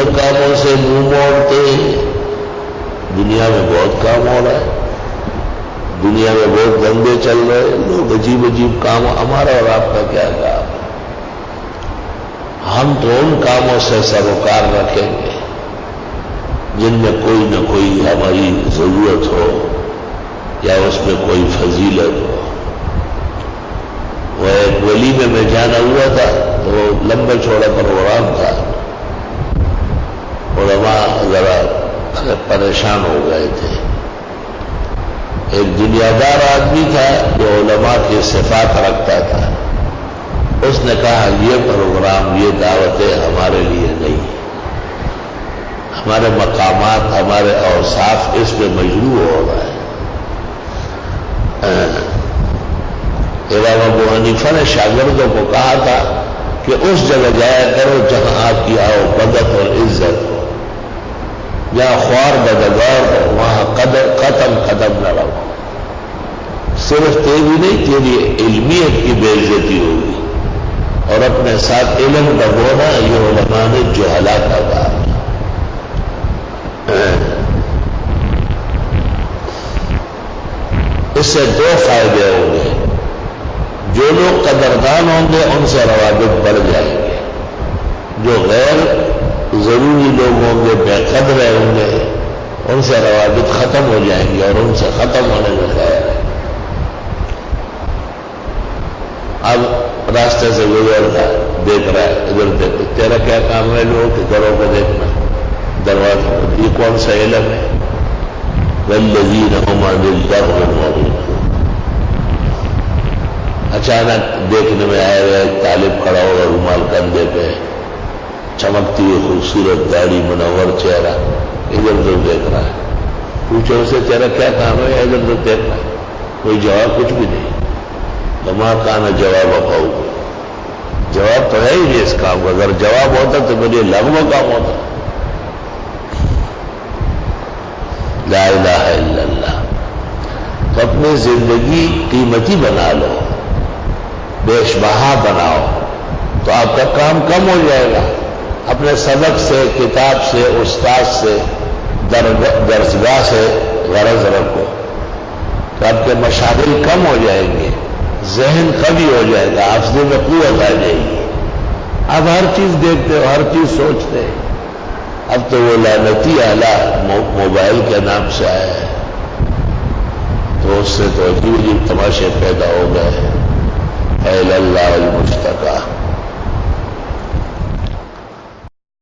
فضول کاموں سے منہ موڑتے ہیں۔ دنیا میں بہت کام ہو رہا ہے، دنیا میں بہت دھندے چل رہے ہیں، لوگ عجیب عجیب کام، ہمارا اور آپ کا کیا کام ہے؟ ہم تو ان کاموں سے سروکار رکھیں گے جن میں کوئی نہ کوئی ہماری ضرورت ہو یا اس میں کوئی فضیلت ہو۔ وہ ایک ولیمے میں جانا ہوا تھا تو لمبا چوڑا پروگرام تھا، علماء ذرا پریشان ہو گئے تھے۔ ایک دنیا دار آدمی تھا جو علماء کی صفات رکھتا تھا، اس نے کہا یہ پروگرام، یہ دعوتیں ہمارے لیے نہیں، ہمارے مقامات، ہمارے اوصاف اس پہ مجروح ہو رہا ہے۔ امام ابو حنیفہ نے شاگردوں کو کہا تھا کہ اس جگہ جایا کرو جہاں آپ کی آؤ بدت اور عزت ہو، جہاں خوار بدگار ہو وہاں قدم قدم نہ رہو۔ صرف تیری نہیں، تیری علمیت کی بے عزتی ہوگی، اور اپنے ساتھ علم ڈبونا یہ علماء نے جہلا کا کام ہے۔ اس سے دو فائدے ہوں گے، جو لوگ قدردان ہوں گے ان سے روابط بڑھ جائیں گے، جو غیر ضروری لوگ ہوں گے، بے قدر ہوں گے، ان سے روابط ختم ہو جائیں گے، اور ان سے ختم ہونے میں خیر ہے۔ اب راستے سے گزر رہا ہے، دیکھ رہا ہے، ادھر دیکھ، تیرا کیا کام ہے؟ لوگوں کے گھروں کو دیکھنا، دروازہ، یہ کون سا علم ہے؟ والذین هم عن اللغو معرضون۔ اچانک دیکھنے میں آیا ہوا ایک طالب کھڑا ہوگا، رومال کندھے پہ، چمکتی ہوئی خوبصورت داڑھی، منور چہرہ، ادھر ادھر دیکھ رہا ہے۔ پوچھو اسے تیرا کیا کام ہے؟ ادھر ادھر دیکھنا۔ کوئی جواب کچھ بھی نہیں۔ لما کانا جواب اپاؤ، جواب تو ہے ہی نہیں اس کام کا، اگر جواب ہوتا تو میرے لغو کام ہوتا۔ لا الہ الا اللہ۔ تو اپنی زندگی قیمتی بنا لو، بیش بہا بناؤ، تو آپ کا کام کم ہو جائے گا۔ اپنے سبق سے، کتاب سے، استاد سے، درسگاہ سے غرض رکھو تو آپ کے مشاغل کم ہو جائیں گے، ذہن قوی ہو جائے گا، حافظے میں قوت آ جائے گی۔ اب ہر چیز دیکھتے ہو، ہر چیز سوچتے ہیں۔ اب تو وہ لعنتی آلہ موبائل کے نام سے آیا ہے، تو اس سے تو عجیب عجیب تماشے پیدا ہو گئے۔ اے اللہ المشتقى۔